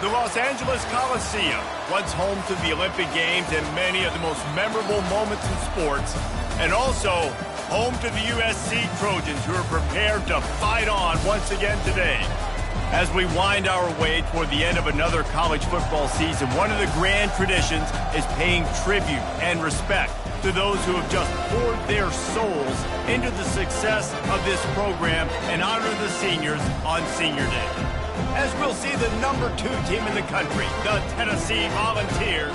The Los Angeles Coliseum, once home to the Olympic Games and many of the most memorable moments in sports, and also home to the USC Trojans, who are prepared to fight on once again today. As we wind our way toward the end of another college football season, one of the grand traditions is paying tribute and respect to those who have just poured their souls into the success of this program and honor the seniors on Senior Day. As we'll see the #2 team in the country, the Tennessee Volunteers,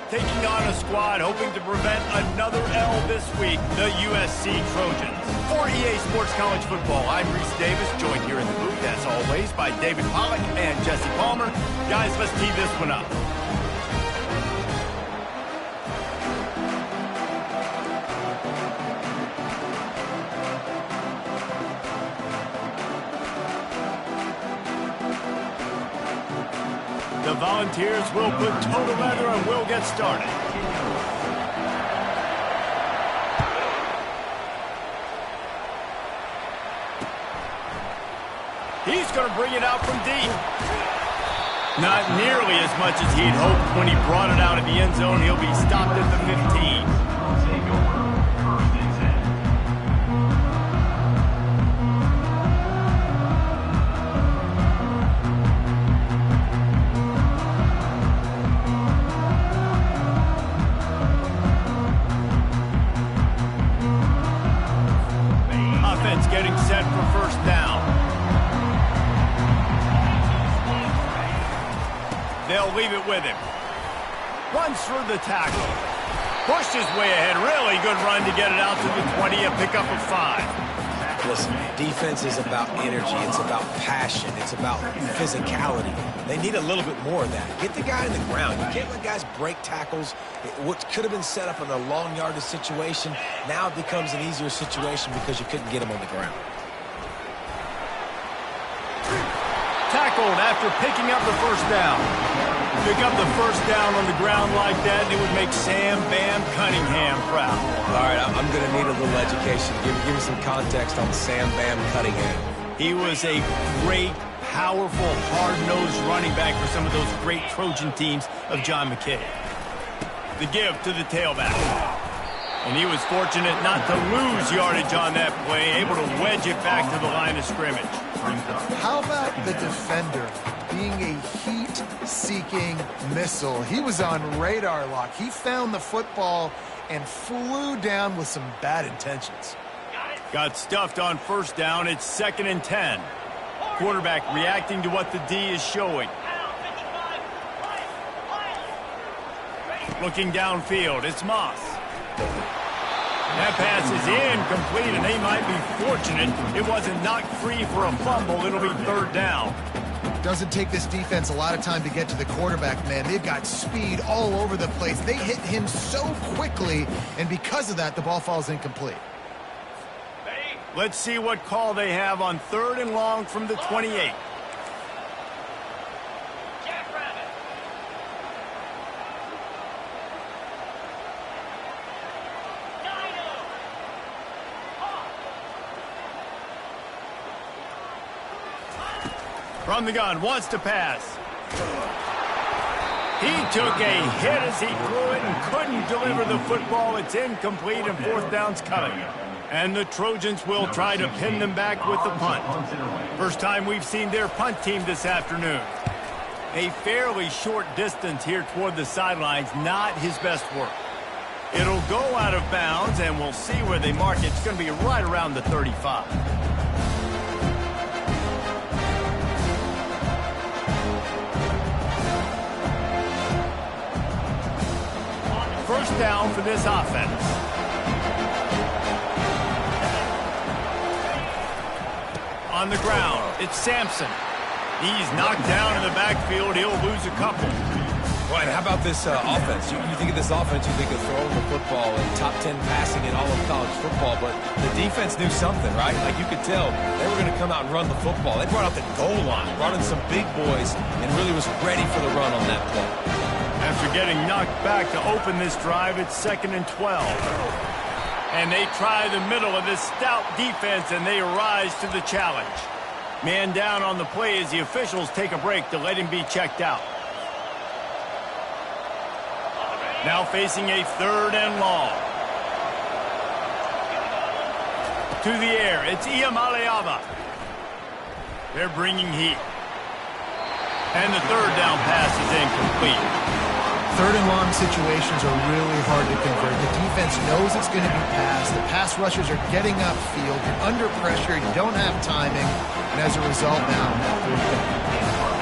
taking on a squad hoping to prevent another L this week, the USC Trojans. For EA Sports College Football, I'm Reese Davis, joined here in the booth, as always, by David Pollack and Jesse Palmer. Guys, let's tee this one up. The Volunteers will put toe to leather and we'll get started. He's going to bring it out from deep. Not nearly as much as he'd hoped when he brought it out of the end zone. He'll be stopped at the 15. Getting set for first down. They'll leave it with him. Runs through the tackle. Pushed his way ahead. Really good run to get it out to the 20 and pick up a 5. Listen, defense is about energy. It's about passion. It's about physicality. They need a little bit more of that. Get the guy in the ground. You can't let guys break tackles. What could have been set up in a long yardage situation, now it becomes an easier situation because you couldn't get him on the ground. Tackled after picking up the first down. Pick up the first down on the ground like that, and it would make Sam Bam Cunningham proud. All right, I'm going to need a little education. Give me some context on Sam Bam Cunningham. He was a great, powerful, hard-nosed running back for some of those great Trojan teams of John McKay. The give to the tailback. And he was fortunate not to lose yardage on that play, able to wedge it back to the line of scrimmage. How about the defender being a heat-seeking missile? He was on radar lock. He found the football and flew down with some bad intentions. Got stuffed on first down. It's 2nd and 10. Quarterback reacting to what the D is showing. Looking downfield, it's Moss. That pass is incomplete, and they might be fortunate it wasn't knocked free for a fumble. It'll be 3rd down. Doesn't take this defense a lot of time to get to the quarterback, man. They've got speed all over the place. They hit him so quickly, and because of that, the ball falls incomplete. Let's see what call they have on 3rd and long from the 28. From the gun, wants to pass. He took a hit as he threw it and couldn't deliver the football. It's incomplete, and 4th down's coming. And the Trojans will try to pin them back with the punt. First time we've seen their punt team this afternoon. A fairly short distance here toward the sidelines, not his best work. It'll go out of bounds, and we'll see where they mark it. It's going to be right around the 35. First down for this offense. On the ground, it's Sampson. He's knocked down in the backfield. He'll lose a couple. Well, and how about this offense? You think of this offense, you think of throwing the football and top 10 passing in all of college football, but the defense knew something, right? Like you could tell they were going to come out and run the football. They brought out the goal line, brought in some big boys, and really was ready for the run on that play. After getting knocked back to open this drive, it's 2nd and 12. And they try the middle of this stout defense, and they rise to the challenge. Man down on the play as the officials take a break to let him be checked out. Now facing a 3rd and long. To the air, it's Ncaa. They're bringing heat. And the 3rd down pass is incomplete. 3rd and long situations are really hard to convert. The defense knows it's going to be passed. The pass rushers are getting upfield. You're under pressure. You don't have timing. And as a result now, 4th down.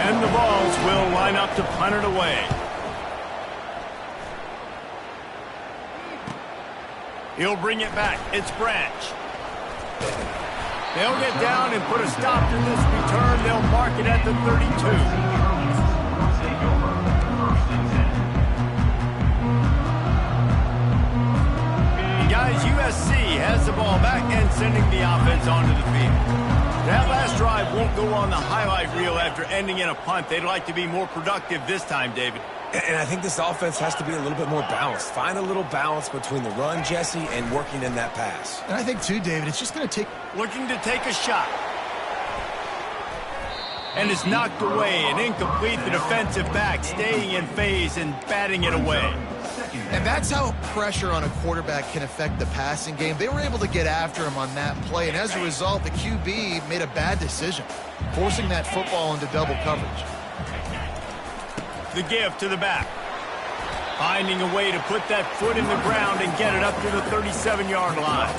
And the Vols will line up to punt it away. He'll bring it back. It's Branch. They'll get down and put a stop to this return. They'll mark it at the 32. Guys, USC has the ball back and sending the offense onto the field. That last drive won't go on the highlight reel after ending in a punt. They'd like to be more productive this time, David. And I think this offense has to be a little bit more balanced. Find a little balance between the run, Jesse, and working in that pass. And I think, too, David, it's just going to take... Looking to take a shot. And it's knocked away and incomplete. The defensive back staying in phase and batting it away. And that's how pressure on a quarterback can affect the passing game. They were able to get after him on that play, and as a result, the QB made a bad decision, forcing that football into double coverage. The give to the back. Finding a way to put that foot in the ground and get it up to the 37-yard line.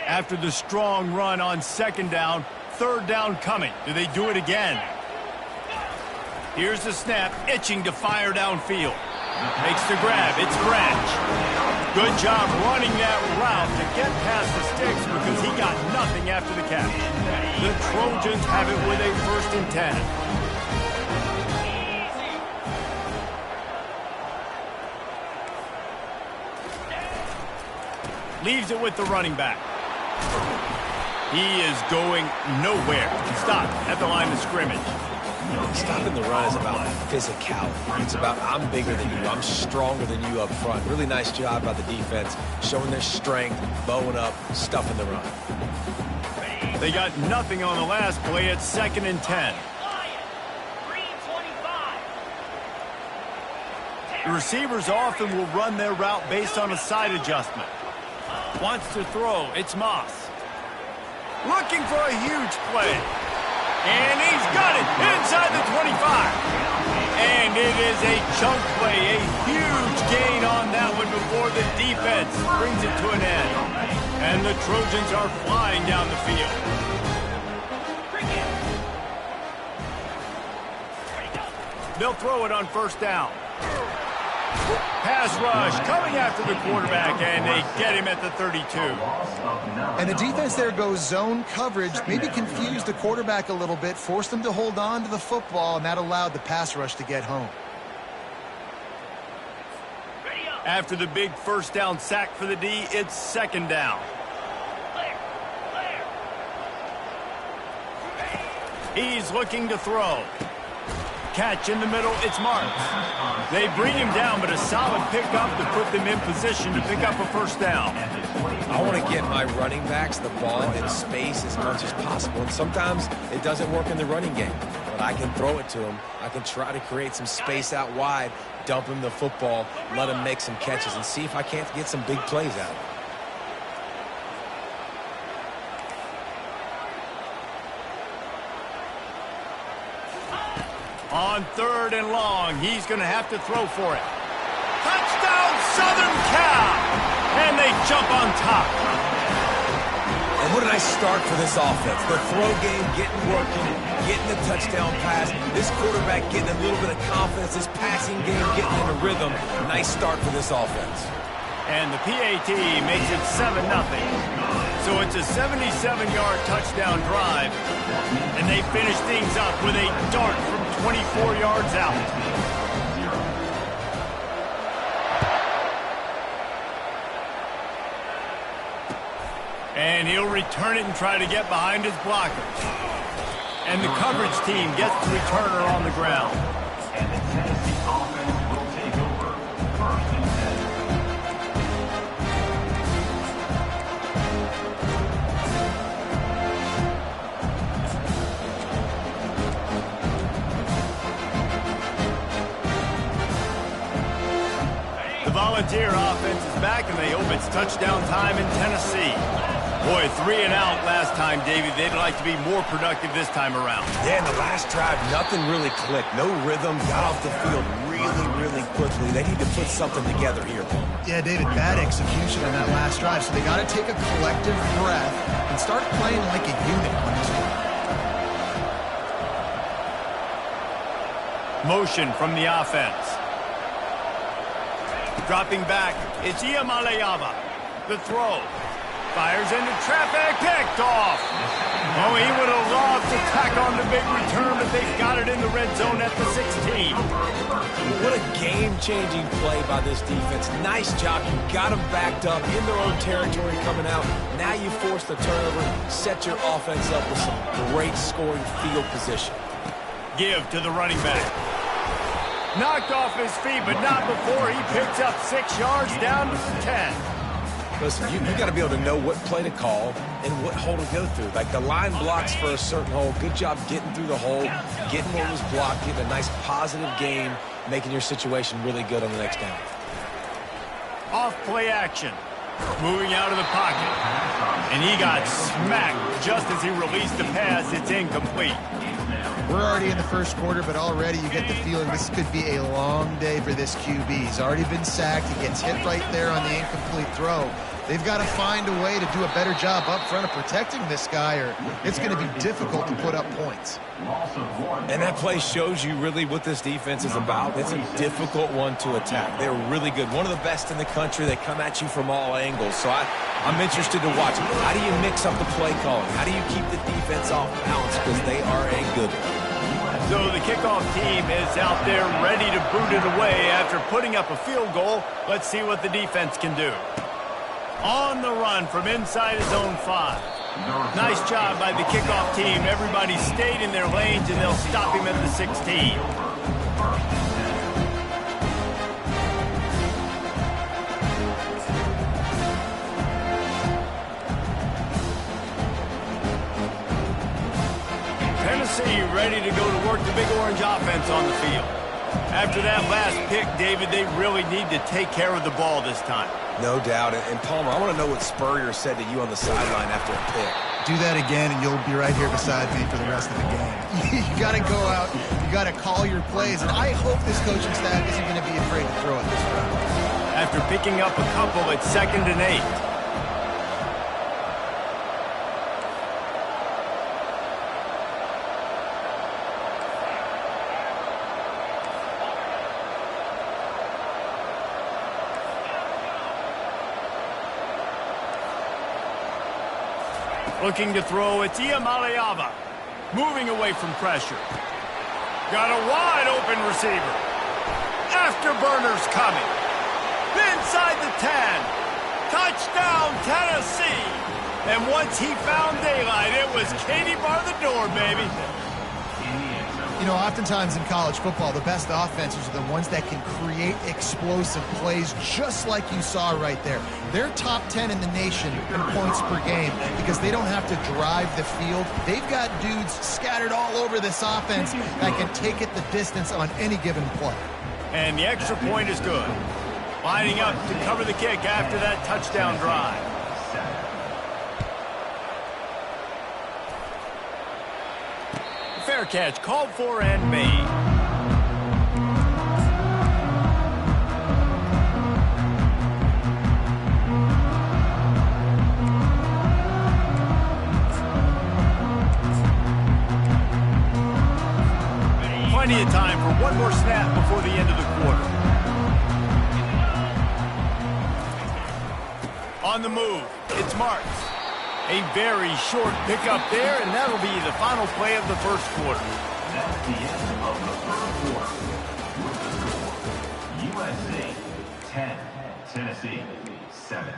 After the strong run on 2nd down, 3rd down coming. Do they do it again? Here's the snap, itching to fire downfield. Makes the grab, it's Branch. Good job running that route to get past the sticks because he got nothing after the catch. The Trojans have it with a 1st and 10. Leaves it with the running back. He is going nowhere. Stop at the line of scrimmage. Stopping the run is about physicality. It's about I'm bigger than you. I'm stronger than you up front. Really nice job by the defense, showing their strength, bowing up, stuffing the run. They got nothing on the last play. It's 2nd and 10. The receivers often will run their route based on a side adjustment. Wants to throw. It's Moss. Looking for a huge play. And he's got it inside the 25. And it is a chunk play, a huge gain on that one before the defense brings it to an end. And the Trojans are flying down the field. They'll throw it on 1st down. Pass rush coming after the quarterback, and they get him at the 32. And the defense there goes zone coverage, maybe confused the quarterback a little bit, forced him to hold on to the football, and that allowed the pass rush to get home. After the big 1st down sack for the D, it's 2nd down. He's looking to throw. Catch in the middle, it's Marks. They bring him down, but a solid pickup to put them in position to pick up a 1st down. I want to get my running backs the ball in space as much as possible, and sometimes it doesn't work in the running game. But I can throw it to him. I can try to create some space out wide, dump him the football, let him make some catches, and see if I can't get some big plays out of him. On 3rd and long, he's going to have to throw for it. Touchdown, Southern Cal! And they jump on top. And what a nice start for this offense. The throw game getting working, getting the touchdown pass. This quarterback getting a little bit of confidence. This passing game getting in a rhythm. Nice start for this offense. And the PAT makes it 7-0. So it's a 77-yard touchdown drive. And they finish things up with a dart from 24 yards out. And he'll return it and try to get behind his blockers. And the coverage team gets the returner on the ground. And the Tennessee offense will take over 1st and 10. The Volunteer offense is back, and they hope it's touchdown time in Tennessee. Boy, 3 and out last time, David. They'd like to be more productive this time around. Yeah, in the last drive, nothing really clicked. No rhythm, got off the field really quickly. They need to put something together here. Yeah, David, bad execution on that last drive, so they got to take a collective breath and start playing like a unit on this one. Motion from the offense. Dropping back, it's Ncaa. The throw. Fires into traffic, picked off. Oh, he would have loved to tack on the big return, but they've got it in the red zone at the 16. What a game-changing play by this defense. Nice job. You got them backed up in their own territory coming out. Now you force the turnover, set your offense up with some great scoring field position. Give to the running back. Knocked off his feet, but not before he picks up 6 yards down to the 10. Listen, you got to be able to know what play to call and what hole to go through. Like the line blocks for a certain hole. Good job getting through the hole, getting what was blocked, getting a nice positive game, making your situation really good on the next down. Off play action. Moving out of the pocket. And he got smacked just as he released the pass. It's incomplete. We're already in the first quarter, but already you get the feeling this could be a long day for this QB. He's already been sacked. He gets hit right there on the incomplete throw. They've got to find a way to do a better job up front of protecting this guy, or it's going to be difficult to put up points. And that play shows you really what this defense is about. It's a difficult one to attack. They're really good. One of the best in the country. They come at you from all angles. So I'm interested to watch. How do you mix up the play calling? How do you keep the defense off balance? Because they are a good one. So the kickoff team is out there ready to boot it away after putting up a field goal. Let's see what the defense can do. On the run from inside his own 5. Nice job by the kickoff team. Everybody stayed in their lanes, and they'll stop him at the 16. Tennessee ready to go to work the Big Orange offense on the field. After that last pick, David, they really need to take care of the ball this time. No doubt. And Palmer, I want to know what Spurrier said to you on the sideline after a pick. Do that again, and you'll be right here beside me for the rest of the game. You got to go out. You got to call your plays, and I hope this coaching staff isn't going to be afraid to throw it this round. After picking up a couple, it's 2nd and 8. Looking to throw, it's Ncaa. Moving away from pressure. Got a wide open receiver. Afterburners coming. Inside the 10. Touchdown, Tennessee. And once he found daylight, it was Katie bar the door, baby. You know, oftentimes in college football, the best offenses are the ones that can create explosive plays, just like you saw right there. They're top 10 in the nation in points per game because they don't have to drive the field. They've got dudes scattered all over this offense that can take it the distance on any given play. And the extra point is good. Lining up to cover the kick after that touchdown drive. Fair catch called for and made. Plenty of time for one more snap before the end of the quarter. On the move, it's Marks. A very short pickup there, and that'll be the final play of the first quarter. That's the end of the first quarter. With the score, USA 10, Tennessee 7.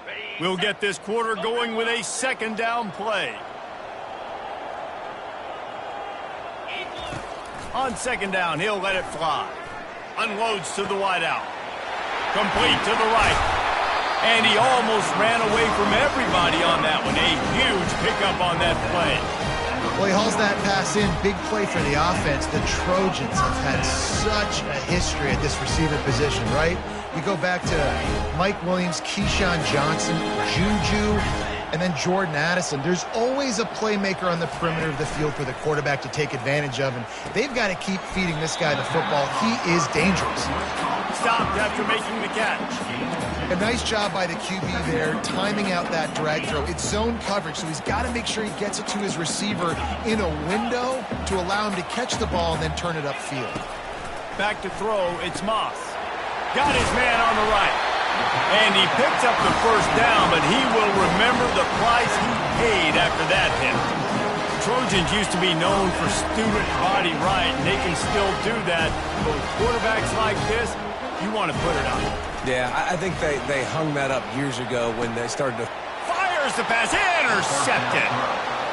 Ready. We'll get this quarter going with a second down play. On second down, he'll let it fly. Unloads to the wideout. Complete to the right. And he almost ran away from everybody on that one. A huge pickup on that play. Well, he hauls that pass in. Big play for the offense. The Trojans have had such a history at this receiver position, right? You go back to Mike Williams, Keyshawn Johnson, Juju, and then Jordan Addison. There's always a playmaker on the perimeter of the field for the quarterback to take advantage of, and they've got to keep feeding this guy the football. He is dangerous. Stopped after making the catch. A nice job by the QB there, timing out that drag throw. It's zone coverage, so he's got to make sure he gets it to his receiver in a window to allow him to catch the ball and then turn it upfield. Back to throw, it's Moss. Got his man on the right. And he picks up the first down, but he will remember the price he paid after that hit. Trojans used to be known for student body right, and they can still do that. But with quarterbacks like this, you want to put it on. Yeah, I think they hung that up years ago when they started to... Fires the pass, intercepted.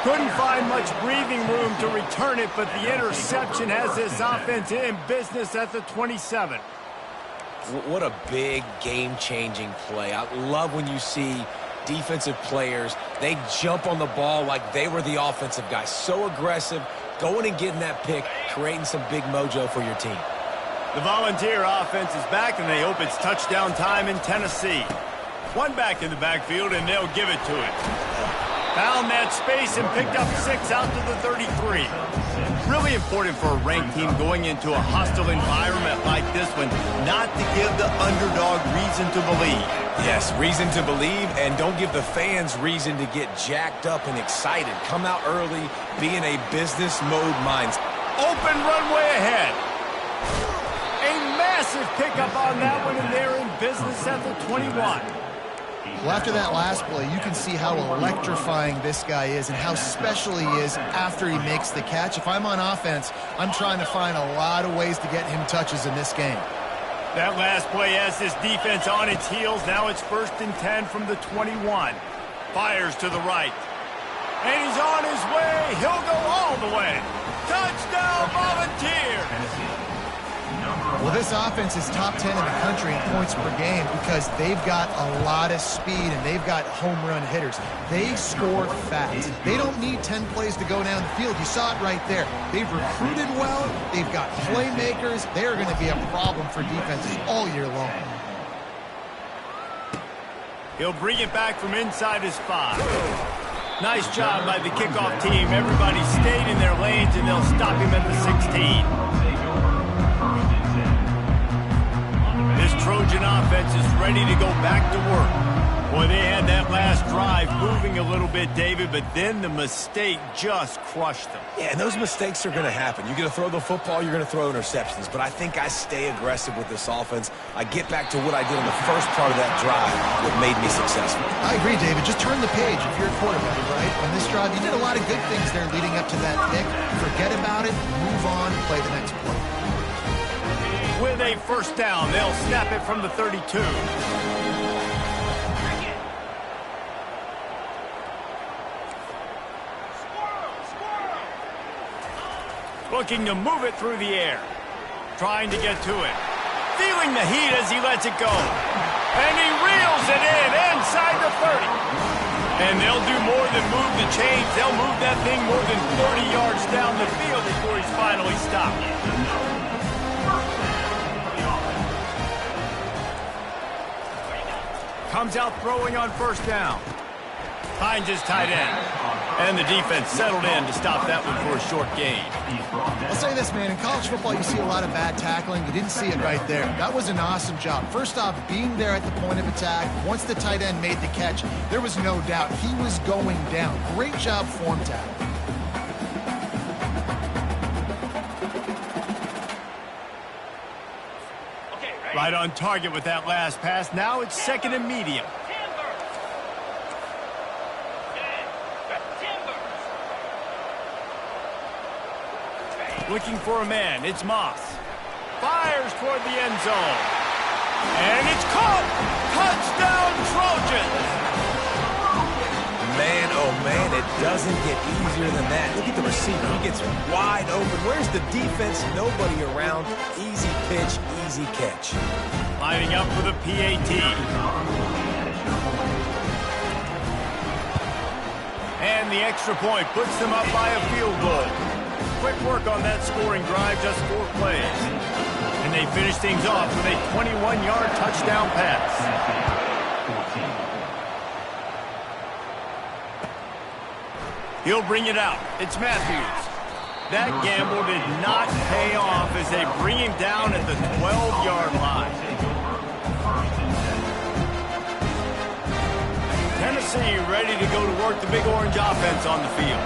Couldn't find much breathing room to return it, but the interception has this offense in business at the 27. What a big game-changing play. I love when you see defensive players, they jump on the ball like they were the offensive guy. So aggressive, going and getting that pick, creating some big mojo for your team. The Volunteer offense is back, and they hope it's touchdown time in Tennessee. One back in the backfield, and they'll give it to him. Found that space and picked up 6 out to the 33. Really important for a ranked team going into a hostile environment like this one, not to give the underdog reason to believe. Yes, reason to believe, and don't give the fans reason to get jacked up and excited. Come out early, be in a business mode mindset. Open runway ahead. A massive pickup on that one, and they're in business at the 21. Well, after that last play, you can see how electrifying this guy is and how special he is after he makes the catch. If I'm on offense, I'm trying to find a lot of ways to get him touches in this game. That last play has this defense on its heels. Now it's 1st and 10 from the 21. Fires to the right. And he's on his way. He'll go all the way. Touchdown, Volunteer! Well, this offense is top 10 in the country in points per game because they've got a lot of speed and they've got home run hitters. They score fast. They don't need 10 plays to go down the field. You saw it right there. They've recruited well. They've got playmakers. They're going to be a problem for defenses all year long. He'll bring it back from inside his 5. Nice job by the kickoff team. Everybody stayed in their lanes, and they'll stop him at the 16. This Trojan offense is ready to go back to work. Boy, they had that last drive moving a little bit, David, but then the mistake just crushed them. Yeah, and those mistakes are going to happen. You're going to throw the football, you're going to throw interceptions, but I think I stay aggressive with this offense. I get back to what I did in the first part of that drive, what made me successful. I agree, David. Just turn the page if you're a quarterback, right? On this drive, you did a lot of good things there leading up to that pick. Forget about it, move on, play the next play. With a 1st down, they'll snap it from the 32. Looking to move it through the air. Trying to get to it. Feeling the heat as he lets it go. And he reels it in inside the 30. And they'll do more than move the chains. They'll move that thing more than 30 yards down the field before he's finally stopped. Comes out throwing on 1st down. Finds his tight end. And the defense settled in to stop that one for a short gain. I'll say this, man. In college football, you see a lot of bad tackling. You didn't see it right there. That was an awesome job. First off, being there at the point of attack. Once the tight end made the catch, there was no doubt he was going down. Great job form tackle. Right on target with that last pass. Now it's 2nd and medium. Looking for a man. It's Moss. Fires toward the end zone. And it's caught. Touchdown, Trojans. man, oh man, it doesn't get easier than that. Look at the receiver. He gets wide open. Where's the defense? Nobody around. Easy pitch, easy catch. Lining up for the PAT. And the extra point puts them up by a field goal. Quick work on that scoring drive, just 4 plays. And they finish things off with a 21-yard touchdown pass. He'll bring it out. It's Matthews. That gamble did not pay off as they bring him down at the 12-yard line. Tennessee ready to go to work the Big Orange offense on the field.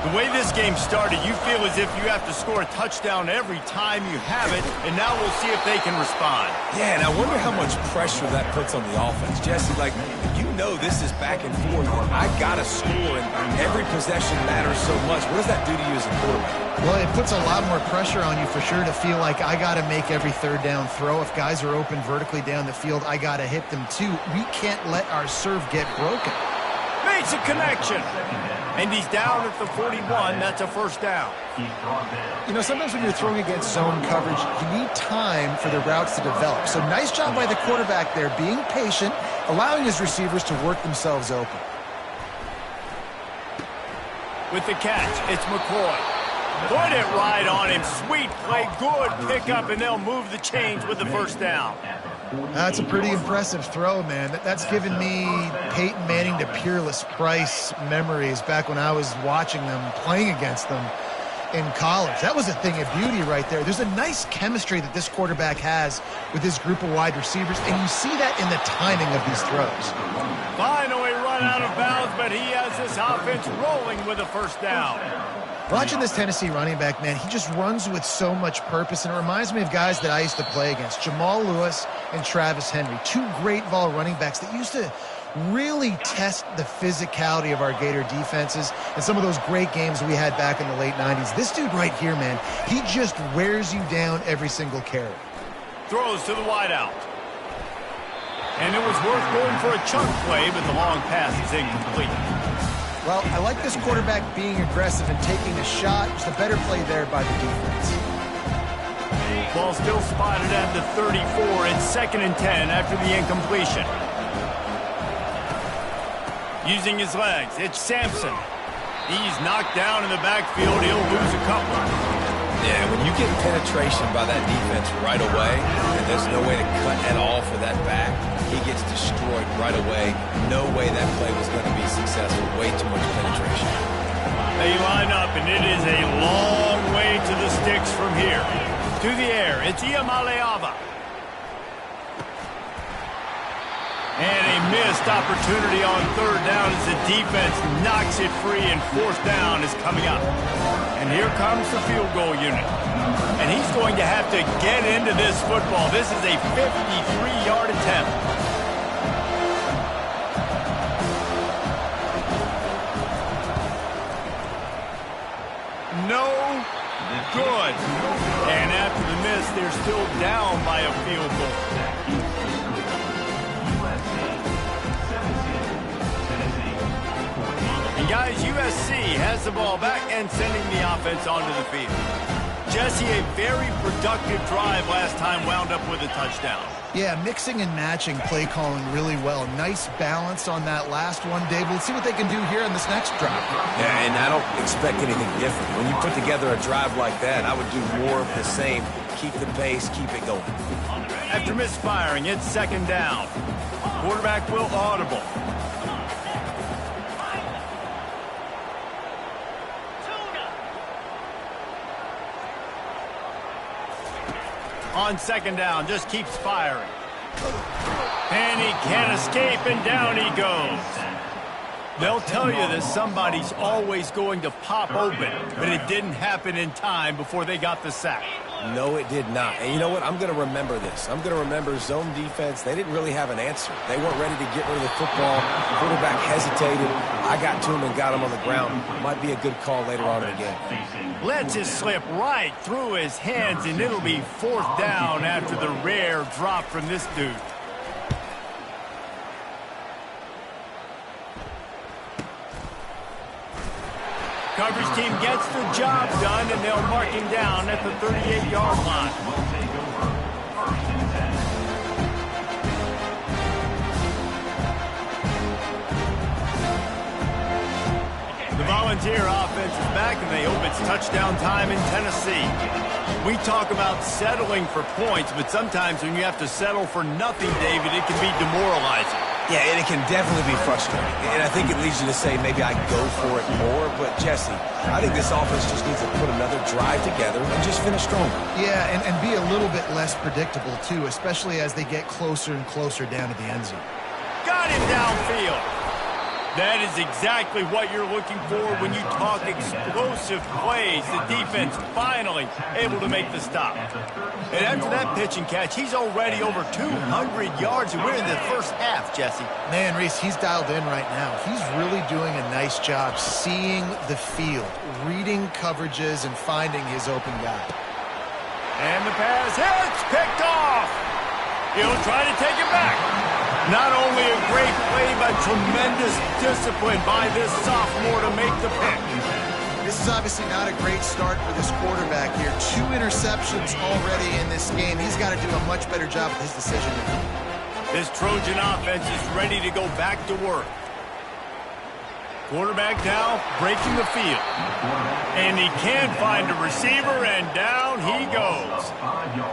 The way this game started, you feel as if you have to score a touchdown every time you have it, and now we'll see if they can respond. Yeah, and I wonder how much pressure that puts on the offense. Jesse, like, you know this is back and forth, and I got to score, and every possession matters so much. What does that do to you as a quarterback? Well, it puts a lot more pressure on you for sure to feel like I got to make every third down throw. If guys are open vertically down the field, I got to hit them too. We can't let our serve get broken. Makes a connection. And he's down at the 41. That's a first down. You know, sometimes when you're throwing against zone coverage, you need time for the routes to develop. So nice job by the quarterback there, being patient, allowing his receivers to work themselves open. With the catch, it's McCoy. Put it right on him. Sweet play, good pickup, and they'll move the chains with the first down. That's a pretty impressive throw, man. That's given me Peyton Manning to Peerless Price memories back when I was watching them, playing against them in college. That was a thing of beauty right there. There's a nice chemistry that this quarterback has with his group of wide receivers, and you see that in the timing of these throws. Finally run out of bounds, but he has this offense rolling with a first down. Watching this Tennessee running back, man, he just runs with so much purpose, and it reminds me of guys that I used to play against, Jamal Lewis and Travis Henry, 2 great vol running backs that used to really test the physicality of our Gator defenses and some of those great games we had back in the late 90s. This dude right here, man, he just wears you down every single carry. Throws to the wideout. And it was worth going for a chunk play, but the long pass is incomplete. Well, I like this quarterback being aggressive and taking a shot. Just a better play there by the defense. Ball still spotted at the 34. It's 2nd and 10 after the incompletion. Using his legs, it's Sampson. He's knocked down in the backfield. He'll lose a couple. Yeah, when you get penetration by that defense right away, and there's no way to cut at all for that back, he gets destroyed right away. No way that play was going to be successful. Way too much penetration. They line up, and it is a long way to the sticks from here. To the air, it's Ncaa. And a missed opportunity on 3rd down as the defense knocks it free, and 4th down is coming up. And here comes the field goal unit. And he's going to have to get into this football. This is a 53-yard attempt. No good. And after the miss, they're still down by a field goal. And guys, USC has the ball back and sending the offense onto the field. Jesse, a very productive drive last time wound up with a touchdown. Yeah, mixing and matching play calling really well. Nice balance on that last one, Dave. Let's see what they can do here on this next drive. Yeah, and I don't expect anything different. When you put together a drive like that, I would do more of the same. Keep the pace, keep it going. After misfiring, it's 2nd down. Quarterback will audible. On 2nd down, just keeps firing. And he can't escape, and down he goes. They'll tell you that somebody's always going to pop open, but it didn't happen in time before they got the sack. No, it did not. And you know what? I'm going to remember this. I'm going to remember zone defense. They didn't really have an answer. They weren't ready to get rid of the football. The quarterback hesitated. I got to him and got him on the ground. Might be a good call later on in the game. Lets it slip right through his hands, and it'll be 4th down after the rare drop from this dude. Coverage team gets the job done, and they'll mark him down at the 38-yard line. Will take over. First and 10. The Volunteer offense is back, and they hope it's touchdown time in Tennessee. We talk about settling for points, but sometimes when you have to settle for nothing, David, it can be demoralizing. Yeah, and it can definitely be frustrating. And I think it leads you to say maybe I go for it more. But, Jesse, I think this offense just needs to put another drive together and just finish stronger. Yeah, and be a little bit less predictable, too, especially as they get closer and closer down to the end zone. Got him downfield. That is exactly what you're looking for when you talk explosive plays. The defense finally able to make the stop. And after that pitch and catch, he's already over 200 yards, and we're in the first half, Jesse. Man, Reese, he's dialed in right now. He's really doing a nice job seeing the field, reading coverages, and finding his open guy. And the pass hits, picked off. He'll try to take it back. Not only a great play, but tremendous discipline by this sophomore to make the pick. This is obviously not a great start for this quarterback here. 2 interceptions already in this game. He's got to do a much better job with his decision making. This Trojan offense is ready to go back to work. Quarterback now breaking the field. And he can't find a receiver, and down he goes.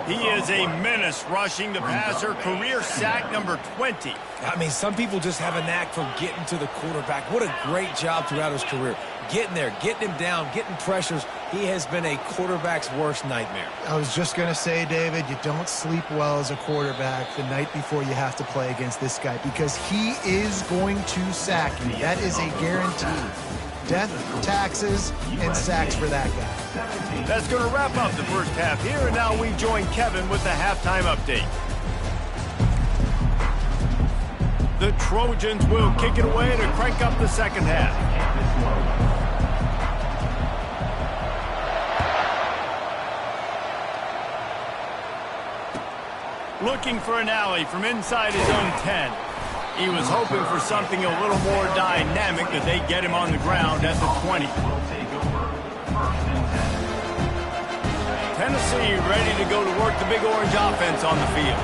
He is a menace rushing the passer. Career sack number 20. I mean, some people just have a knack for getting to the quarterback. What a great job throughout his career. Getting there, getting him down, getting pressures. He has been a quarterback's worst nightmare. I was just going to say, David, you don't sleep well as a quarterback the night before you have to play against this guy because he is going to sack you. That is a guarantee. Death, taxes, and sacks for that guy. That's going to wrap up the first half here, and now we join Kevin with the halftime update. The Trojans will kick it away to crank up the second half. Looking for an alley from inside his own 10. He was hoping for something a little more dynamic, but they get him on the ground at the 20. Tennessee ready to go to work the Big Orange offense on the field.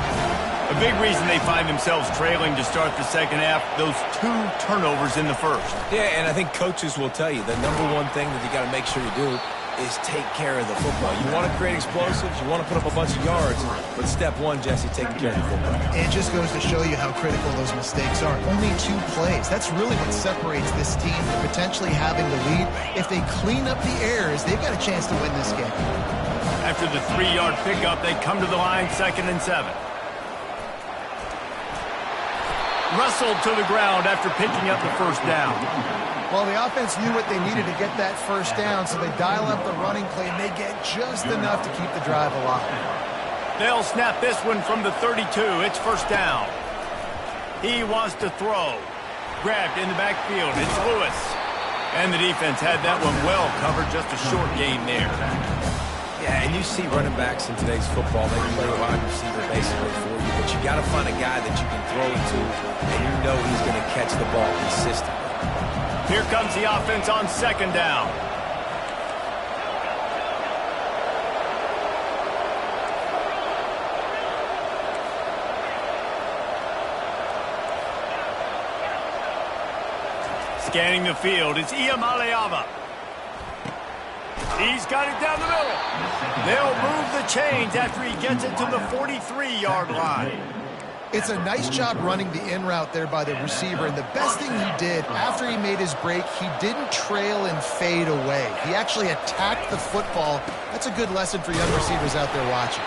A big reason they find themselves trailing to start the second half, those 2 turnovers in the first. Yeah, and I think coaches will tell you the number one thing that you got to make sure you do is take care of the football. You want to create explosives, you want to put up a bunch of yards, but step one, Jesse, taking care of the football. It just goes to show you how critical those mistakes are. Only 2 plays. That's really what separates this team from potentially having the lead. If they clean up the errors, they've got a chance to win this game. After the 3-yard pickup, they come to the line, 2nd and 7. Wrestled to the ground after picking up the first down. Well, the offense knew what they needed to get that first down, so they dial up the running play, and they get just enough to keep the drive alive. They'll snap this one from the 32. It's first down. He wants to throw. Grabbed in the backfield. It's Lewis. And the defense had that one well covered. Just a short gain there. Yeah, and you see running backs in today's football, they play a wide receiver basically for you, but you got to find a guy that you can throw it to, and you know he's going to catch the ball consistently. Here comes the offense on 2nd down. Scanning the field, it's Iamaleava. He's got it down the middle. They'll move the chains after he gets it to the 43-yard line. It's a nice job running the in route there by the receiver, and the best thing he did after he made his break, he didn't trail and fade away. He actually attacked the football. That's a good lesson for young receivers out there watching.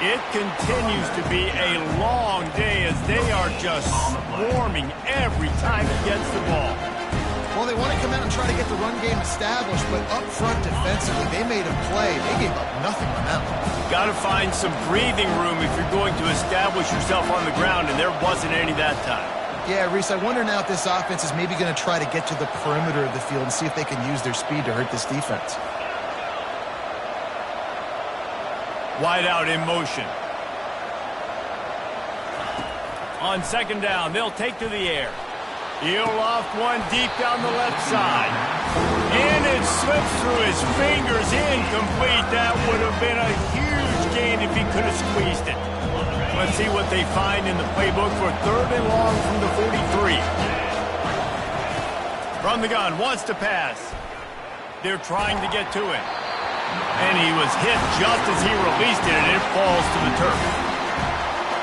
It continues to be a long day as they are just swarming every time he gets the ball. Well, they want to come out and try to get the run game established, but up front defensively, they made a play. They gave up nothing on that one. Got to find some breathing room if you're going to establish yourself on the ground, and there wasn't any that time. Yeah, Reese, I wonder now if this offense is maybe going to try to get to the perimeter of the field and see if they can use their speed to hurt this defense. Wide out in motion. On 2nd down, they'll take to the air. He'll loft one deep down the left side. And it slips through his fingers, incomplete. That would have been a huge gain if he could have squeezed it. Let's see what they find in the playbook for 3rd and long from the 43. From the gun, wants to pass. They're trying to get to it. And he was hit just as he released it, and it falls to the turf.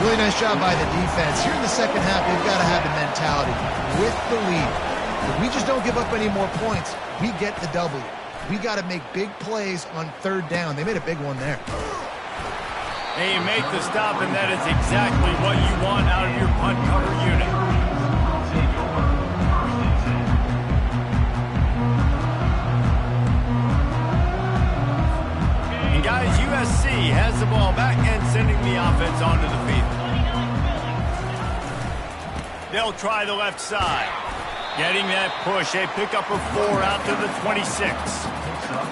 Really nice job by the defense. Here in the second half, they've got to have the mentality with the lead. If we just don't give up any more points, we get the W. We got to make big plays on 3rd down. They made a big one there. They make the stop, and that is exactly what you want out of your punt cover unit. And guys, USC has the ball back and sending the offense onto the field. They'll try the left side. Getting that push, a pickup of 4 out to the 26.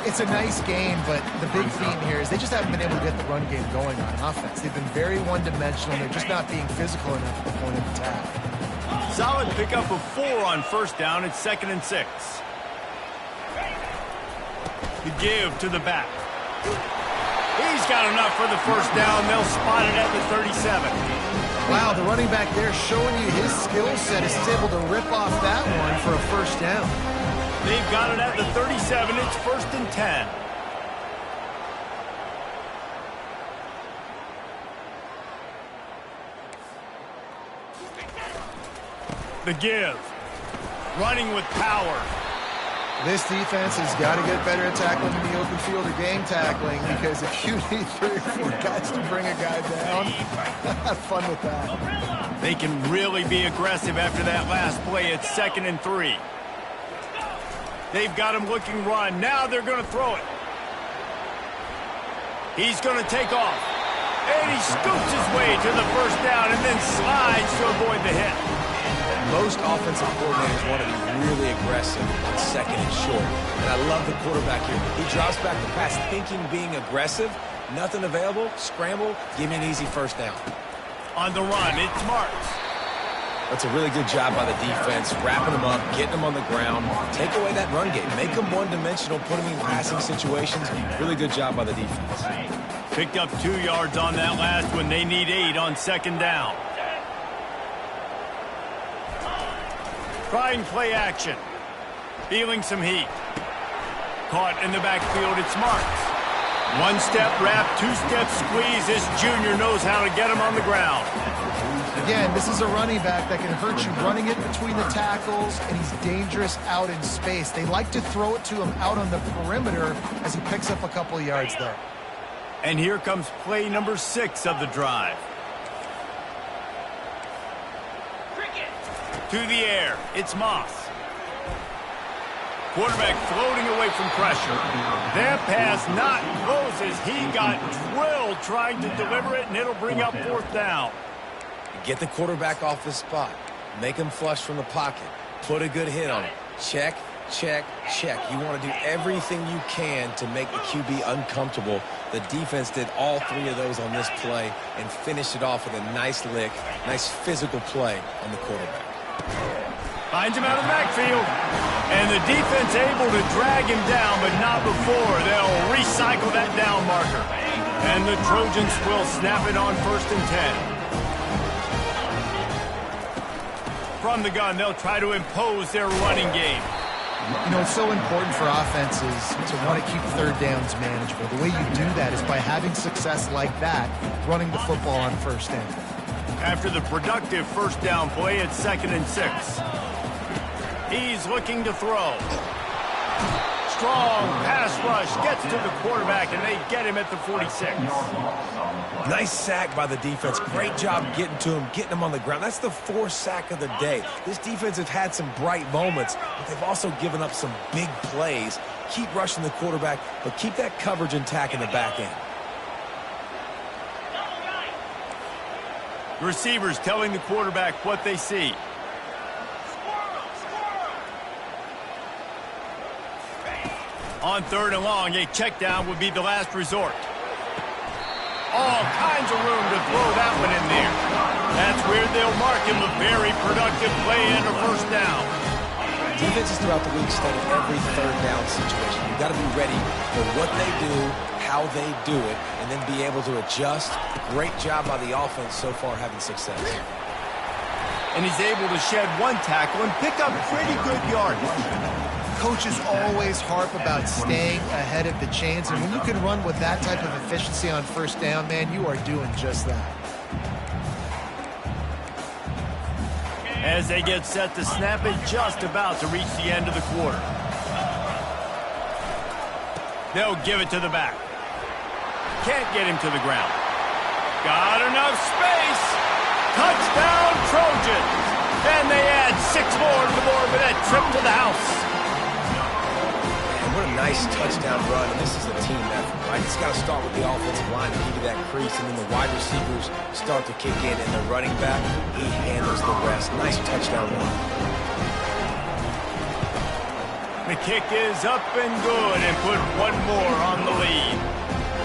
It's a nice game, but the big theme here is they just haven't been able to get the run game going on offense. They've been very one-dimensional. They're just not being physical enough at the point of attack. Solid pickup of 4 on 1st down. It's 2nd and 6. The give to the back. He's got enough for the 1st down. They'll spot it at the 37. Wow, the running back there showing you his skill set is able to rip off that one for a 1st down. They've got it at the 37. It's 1st and 10. The give. Running with power. This defense has got to get better at tackling in the open field or game tackling, because if you need 3 or 4 guys to bring a guy down, have fun with that. They can really be aggressive after that last play. It's 2nd and 3. They've got him looking run. Now they're going to throw it. He's going to take off. And he scoops his way to the 1st down and then slides to avoid the hit. Most offensive coordinators want to be really aggressive on 2nd and short. And I love the quarterback here. He drops back the pass thinking being aggressive. Nothing available. Scramble. Give me an easy 1st down. On the run, it's Marks. That's a really good job by the defense, wrapping them up, getting them on the ground. Take away that run game. Make them one-dimensional, put them in passing situations. Really good job by the defense. Picked up 2 yards on that last one. They need 8 on 2nd down. Trying play action. Feeling some heat. Caught in the backfield, it's Marks. 1-step wrap, 2-step squeeze. This junior knows how to get him on the ground. Again, this is a running back that can hurt you running it between the tackles, and he's dangerous out in space. They like to throw it to him out on the perimeter as he picks up a couple of yards there. And here comes play number 6 of the drive. To the air, it's Moss. Quarterback floating away from pressure. That pass not close as he got drilled trying to deliver it, and it'll bring up 4th down. Get the quarterback off his spot. Make him flush from the pocket. Put a good hit on it. Check, check, check. You want to do everything you can to make the QB uncomfortable. The defense did all 3 of those on this play and finished it off with a nice lick, nice physical play on the quarterback. Finds him out of the backfield. And the defense able to drag him down, but not before. They'll recycle that down marker. And the Trojans will snap it on 1st and 10. From the gun, they'll try to impose their running game. You know, it's so important for offenses to want to keep 3rd downs manageable. The way you do that is by having success like that, running the football on 1st down. After the productive 1st down play, it's 2nd and 6. He's looking to throw. Strong pass rush gets to the quarterback, and they get him at the 46. Nice sack by the defense. Great job getting to him, getting him on the ground. That's the 4th sack of the day. This defense have had some bright moments, but they've also given up some big plays. Keep rushing the quarterback, but keep that coverage intact in the back end. Receivers telling the quarterback what they see. On 3rd and long, a check down would be the last resort. All kinds of room to throw that one in there. That's where they'll mark him a very productive play and a 1st down. Defenses throughout the league study every third down situation. You've got to be ready for what they do, how they do it, and then be able to adjust. Great job by the offense so far having success. And he's able to shed one tackle and pick up pretty good yardage. Coaches always harp about staying ahead of the chains, and when you can run with that type of efficiency on first down, man, you are doing just that. As they get set to snap it, just about to reach the end of the quarter. They'll give it to the back. Can't get him to the ground. Got enough space. Touchdown, Trojans. And they add 6 more to the board with that trip to the house. What a nice touchdown run, and this is a team effort, right? It's got to start with the offensive line to get to that crease, and then the wide receivers start to kick in, and the running back, he handles the rest. Nice touchdown run. The kick is up and good, and put one more on the lead.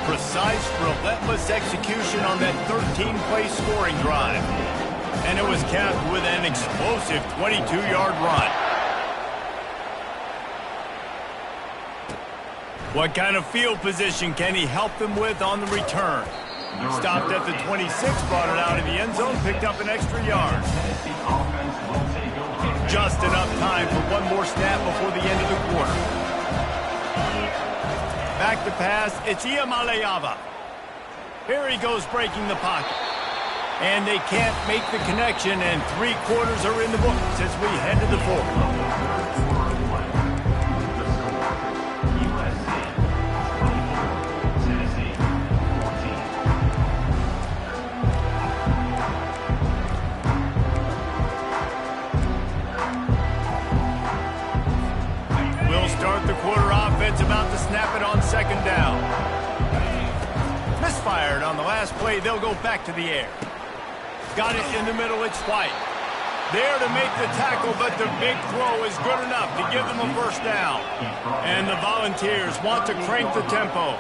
Precise, relentless execution on that 13-play scoring drive. And it was capped with an explosive 22-yard run. What kind of field position can he help them with on the return? Stopped at the 26, brought it out of the end zone, picked up an extra yard. Just enough time for one more snap before the end of the quarter. Back to pass, it's Ncaa. Here he goes breaking the pocket. And they can't make the connection, and 3 quarters are in the books as we head to the fourth. Start the quarter offense, about to snap it on second down. Misfired on the last play. They'll go back to the air. Got it in the middle. It's White. There to make the tackle, but the big throw is good enough to give them a first down. And the Volunteers want to crank the tempo.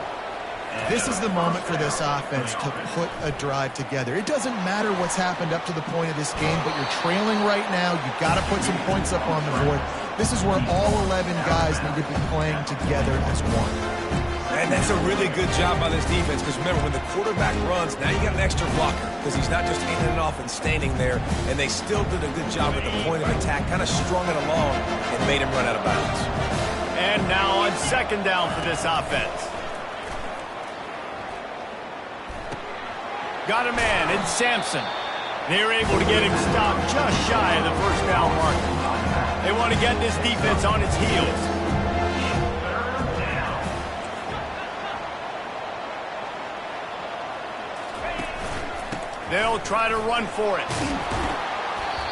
This is the moment for this offense to put a drive together. It doesn't matter what's happened up to the point of this game, but you're trailing right now. You've got to put some points up on the board. This is where all 11 guys need to be playing together as one. And that's a really good job by this defense, because remember, when the quarterback runs, now you got an extra blocker, because he's not just handing it off and standing there, and they still did a good job at the point of attack, kind of strung it along and made him run out of bounds. And now on second down for this offense. Got a man in Sampson. They're able to get him stopped just shy of the first down marker. They want to get this defense on its heels. They'll try to run for it.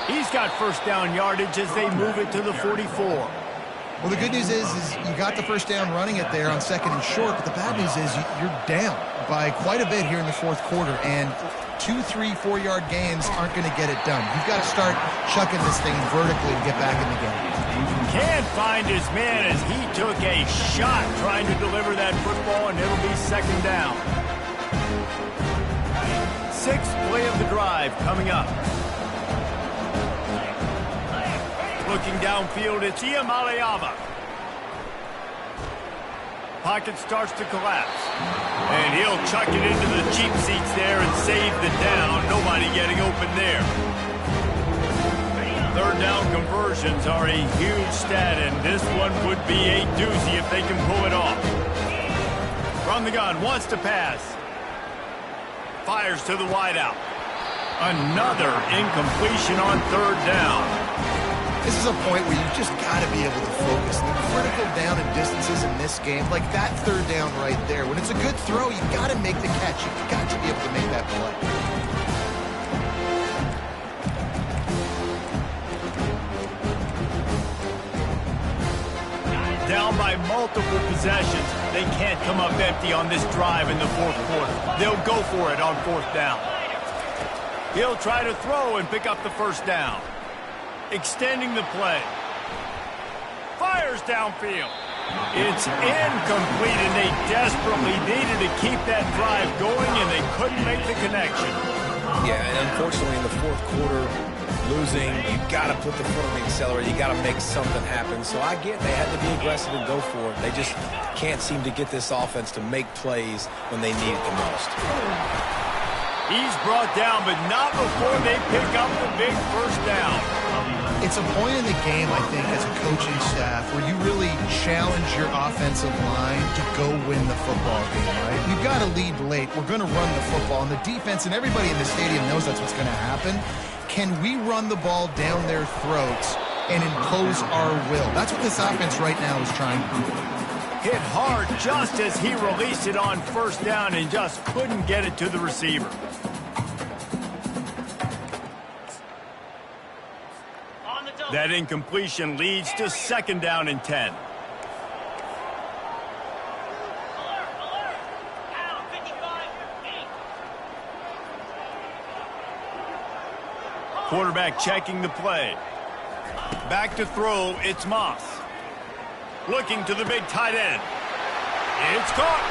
He's got first down yardage as they move it to the 44. Well, the good news is you got the first down running it there on second and short, but the bad news is you're down by quite a bit here in the fourth quarter, and 2, 3, 4-yard gains aren't going to get it done. You've got to start chucking this thing vertically to get back in the game. Can't find his man as he took a shot trying to deliver that football, and it'll be second down. 6th play of the drive coming up. Looking downfield, it's Ncaa. Pocket starts to collapse. And he'll chuck it into the cheap seats there and save the down. Nobody getting open there. Third down conversions are a huge stat, and this one would be a doozy if they can pull it off. From the gun, wants to pass. Fires to the wideout. Another incompletion on third down. This is a point where you've just got to be able to focus. The critical down and distances in this game, like that third down right there, when it's a good throw, you've got to make the catch. You've got to be able to make that play. Down by multiple possessions. They can't come up empty on this drive in the fourth quarter. They'll go for it on fourth down. He'll try to throw and pick up the first down. Extending the play. Fires downfield. It's incomplete, and they desperately needed to keep that drive going, and they couldn't make the connection. Yeah, and unfortunately in the fourth quarter, losing, you got to put the foot on the accelerator. You got to make something happen. So I get they had to be aggressive and go for it. They just can't seem to get this offense to make plays when they need it the most. He's brought down, but not before they pick up the big first down. It's a point in the game, I think, as a coaching staff, where you really challenge your offensive line to go win the football game, right? We've got to lead late. We're going to run the football, and the defense and everybody in the stadium knows that's what's going to happen. Can we run the ball down their throats and impose our will? That's what this offense right now is trying to do. Hit hard just as he released it on first down and just couldn't get it to the receiver. That incompletion leads to second down and 10. Quarterback checking the play. Back to throw, it's Moss. Looking to the big tight end. It's caught.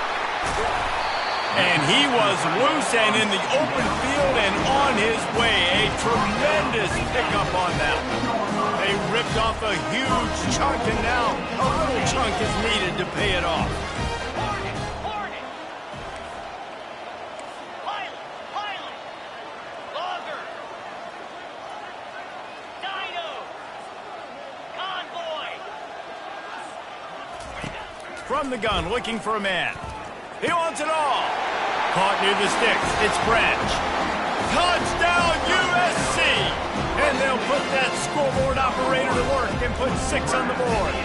And he was loose and in the open field and on his way. A tremendous pickup on that one. They ripped off a huge chunk, and now a little chunk is needed to pay it off. From the gun, looking for a man. He wants it all. Caught near the sticks. It's Branch. Touchdown, USC! And they'll put that scoreboard operator to work and put 6 on the board.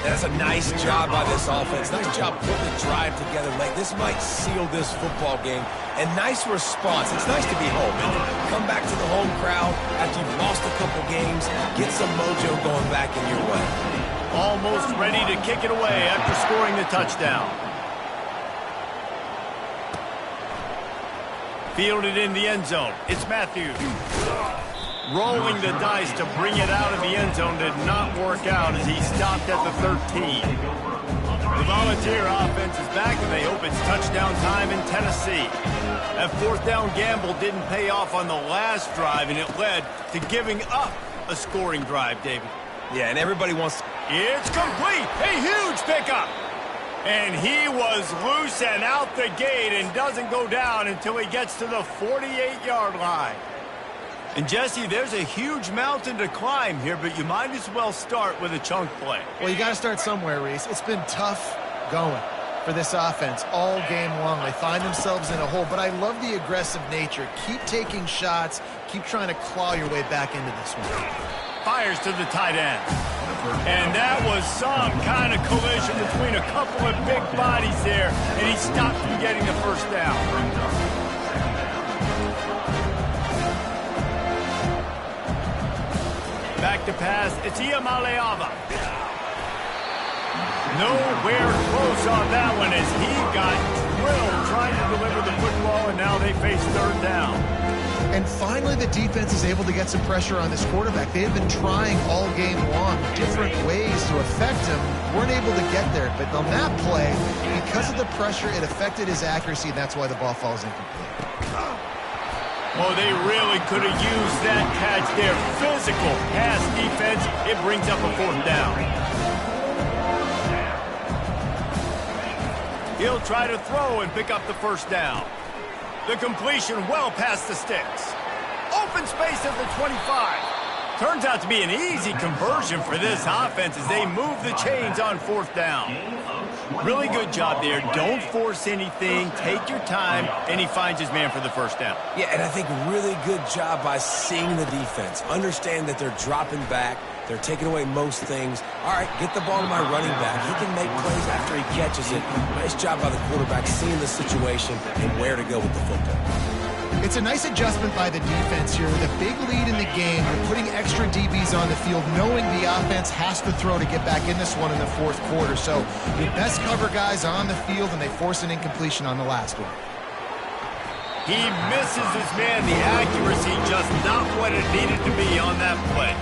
That's a nice job by this offense. Nice job putting the drive together late. This might seal this football game. And nice response. It's nice to be home. And come back to the home crowd after you've lost a couple games. Get some mojo going back in your way. Almost ready to kick it away after scoring the touchdown. Fielded in the end zone. It's Matthews. Rolling the dice to bring it out of the end zone did not work out as he stopped at the 13. The Volunteer offense is back and they hope it's touchdown time in Tennessee. That fourth down gamble didn't pay off on the last drive, and it led to giving up a scoring drive, David. Yeah, and everybody wants to... It's complete. A huge pickup. And he was loose and out the gate and doesn't go down until he gets to the 48-yard line. And, Jesse, there's a huge mountain to climb here, but you might as well start with a chunk play. Well, you got to start somewhere, Reese. It's been tough going for this offense all game long. They find themselves in a hole, but I love the aggressive nature. Keep taking shots. Keep trying to claw your way back into this one. Fires to the tight end. And that was some kind of collision between a couple of big bodies there, and he stopped from getting the first down. Back to pass, it's Iamaleava. Nowhere close on that one as he got drilled trying to deliver the football, and now they face third down. And finally, the defense is able to get some pressure on this quarterback. They have been trying all game long different ways to affect him. Weren't able to get there. But on that play, because of the pressure, it affected his accuracy, and that's why the ball falls incomplete. Well, they really could have used that catch there. Physical pass defense. It brings up a fourth down. He'll try to throw and pick up the first down. The completion well past the sticks. Open space at the 25. Turns out to be an easy conversion for this offense as they move the chains on fourth down. Really good job there. Don't force anything. Take your time, and he finds his man for the first down. Yeah, and I think really good job by seeing the defense. Understand that they're dropping back. They're taking away most things. All right, get the ball to my running back. He can make plays after he catches it. Nice job by the quarterback seeing the situation and where to go with the football. It's a nice adjustment by the defense here. With a big lead in the game, they're putting extra DBs on the field, knowing the offense has to throw to get back in this one in the fourth quarter. So your best cover guys on the field, and they force an incompletion on the last one. He misses his man. The accuracy just not what it needed to be on that play.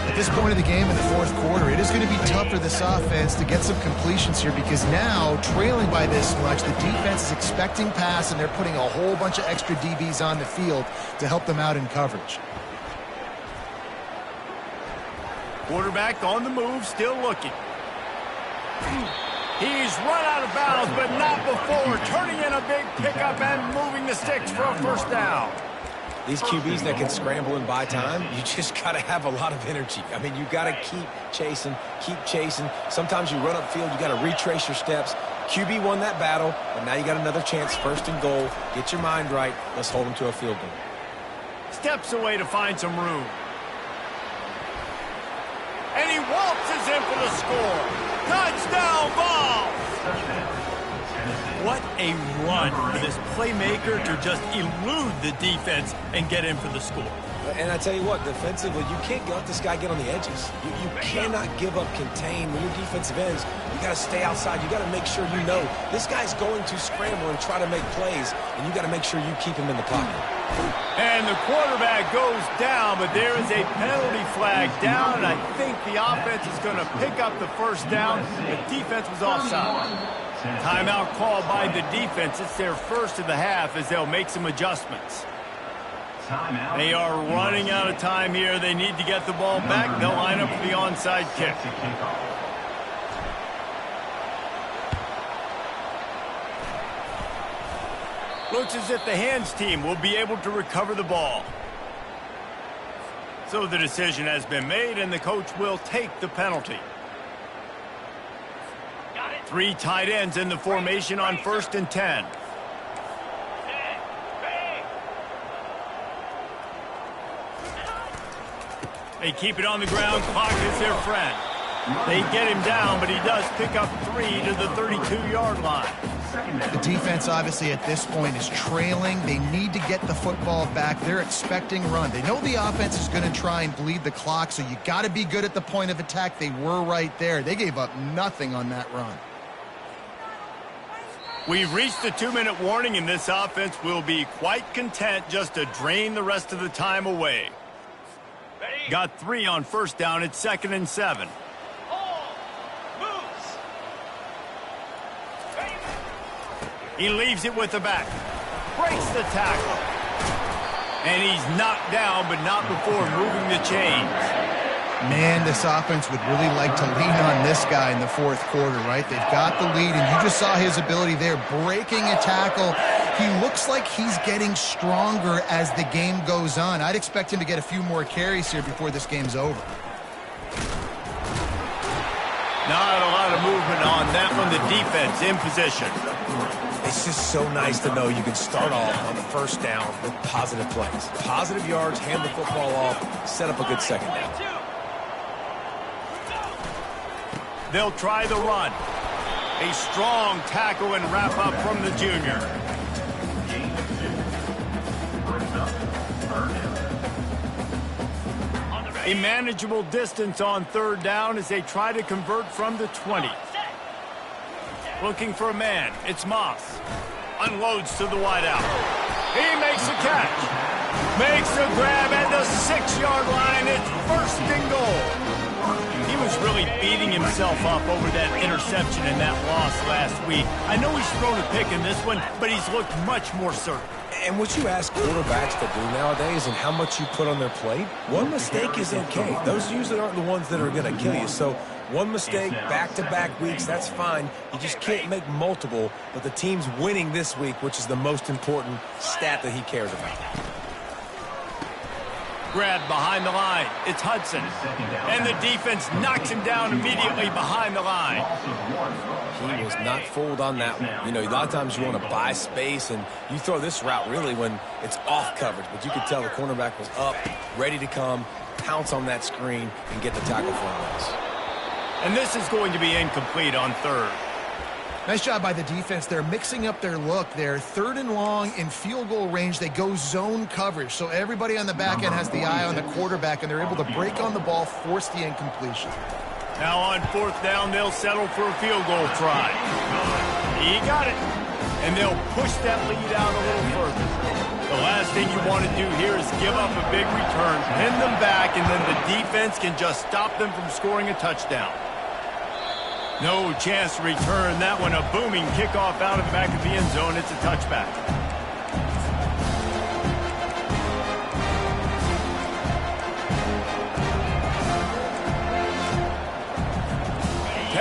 At this point of the game in the fourth quarter, it is going to be tough for this offense to get some completions here because now, trailing by this much, the defense is expecting pass, and they're putting a whole bunch of extra DBs on the field to help them out in coverage. Quarterback on the move, still looking. He's run out of bounds, but not before turning in a big pickup and moving the sticks for a first down. These QBs that can scramble and buy time, you just got to have a lot of energy. I mean, you got to keep chasing, keep chasing. Sometimes you run upfield, you got to retrace your steps. QB won that battle, but now you got another chance, first and goal. Get your mind right. Let's hold them to a field goal. Steps away to find some room. And he waltzes in for the score. Touchdown ball! What a run for this playmaker to just elude the defense and get in for the score. And I tell you what, defensively, you can't let this guy get on the edges. You cannot give up contain. When you're defensive ends, you got to stay outside. You got to make sure you know this guy's going to scramble and try to make plays, and you got to make sure you keep him in the pocket. And the quarterback goes down, but there is a penalty flag down, and I think the offense is going to pick up the first down. The defense was offside. Timeout called by the defense. It's their first of the half as they'll make some adjustments. They are running out of time here. They need to get the ball back. They'll line up for the onside kick. Looks as if the hands team will be able to recover the ball. So the decision has been made, and the coach will take the penalty. 3 tight ends in the formation on 1st and 10. They keep it on the ground. Clock is their friend. They get him down, but he does pick up 3 to the 32-yard line. The defense, obviously, at this point is trailing. They need to get the football back. They're expecting run. They know the offense is going to try and bleed the clock, so you got to be good at the point of attack. They were right there. They gave up nothing on that run. We've reached the 2-minute warning, and this offense will be quite content just to drain the rest of the time away. Got 3 on 1st down. It's 2nd and 7. He leaves it with the back. Breaks the tackle. And he's knocked down, but not before moving the chains. Man, this offense would really like to lean on this guy in the 4th quarter, right? They've got the lead, and you just saw his ability there, breaking a tackle. He looks like he's getting stronger as the game goes on. I'd expect him to get a few more carries here before this game's over. Not a lot of movement on that one. The defense in position. It's just so nice to know you can start off on the 1st down with positive plays. Positive yards, hand the football off, set up a good 2nd down. They'll try the run. A strong tackle and wrap up from the junior. A manageable distance on 3rd down as they try to convert from the 20. Looking for a man. It's Moss. Unloads to the wideout. He makes a catch. Makes a grab at the 6-yard line. It's 1st and goal. He was really beating himself up over that interception and that loss last week. I know he's thrown a pick in this one, but he's looked much more certain. And what you ask quarterbacks to do nowadays and how much you put on their plate, one mistake is okay. Those usually aren't the ones that are going to kill you. So one mistake, back-to-back weeks, that's fine. You just can't make multiple. But the team's winning this week, which is the most important stat that he cares about. Grabbed behind the line. It's Hudson. And the defense knocks him down immediately behind the line. He was not fooled on that one. You know, a lot of times you want to buy space, and you throw this route really when it's off coverage. But you could tell the cornerback was up, ready to come, pounce on that screen, and get the tackle for a loss. And this is going to be incomplete on 3rd. Nice job by the defense. They're mixing up their look. They're 3rd and long in field goal range. They go zone coverage. So everybody on the back end has the eye on the quarterback, and they're able to break on the ball, force the incompletion. Now on 4th down, they'll settle for a field goal try. He got it. And they'll push that lead out a little further. The last thing you want to do here is give up a big return, pin them back, and then the defense can just stop them from scoring a touchdown. No chance to return that one. A booming kickoff out of the back of the end zone. It's a touchback.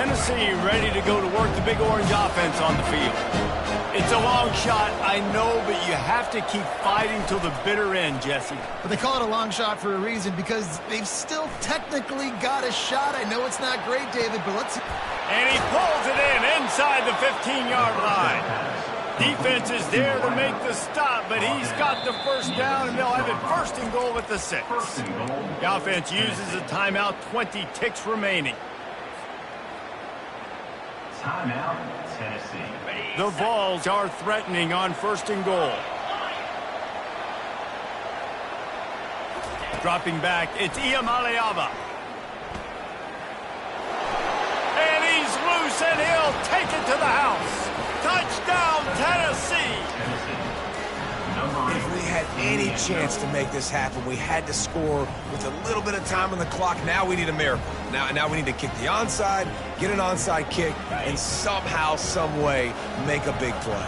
Tennessee ready to go to work the Big Orange offense on the field. It's a long shot, I know, but you have to keep fighting till the bitter end, Jesse. But they call it a long shot for a reason, because they've still technically got a shot. I know it's not great, David, but let's... And he pulls it in inside the 15-yard line. Defense is there to make the stop, but he's got the first down, and they'll have it first and goal at the 6. The offense uses a timeout, 20 ticks remaining. Timeout, Tennessee. The Vols are threatening on first and goal. Dropping back, it's Iamaleava. And he's loose, and he'll take it to the house. Touchdown, Tennessee! If we had any chance to make this happen, we had to score with a little bit of time on the clock. Now we need a miracle. Now we need to kick the onside, get an onside kick, and somehow, some way, make a big play.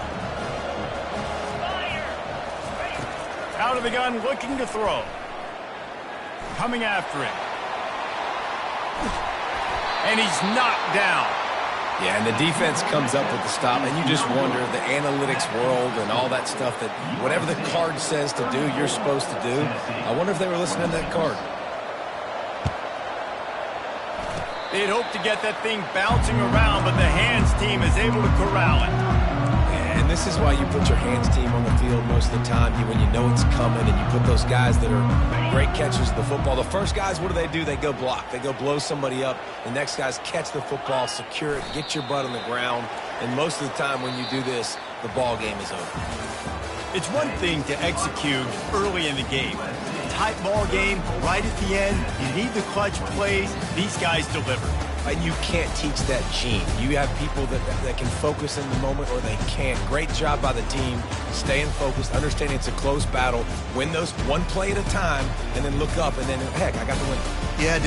Out of the gun, looking to throw. Coming after him. And he's knocked down. Yeah, and the defense comes up with the stop, and you just wonder, the analytics world and all that stuff, that whatever the card says to do, you're supposed to do. I wonder if they were listening to that card. They'd hoped to get that thing bouncing around, but the hands team is able to corral it. And this is why you put your hands team on the field most of the time, when you know it's coming, and you put those guys that are great catchers of the football. The first guys, what do? They go block. They go blow somebody up. The next guys catch the football, secure it, get your butt on the ground. And most of the time when you do this, the ball game is over. It's one thing to execute early in the game. Tight ball game, right at the end, you need the clutch plays. These guys deliver. And you can't teach that gene. You have people that can focus in the moment, or they can't. Great job by the team, staying focused, understanding it's a close battle, win those one play at a time, and then look up, and then, heck, I got the win. Yeah,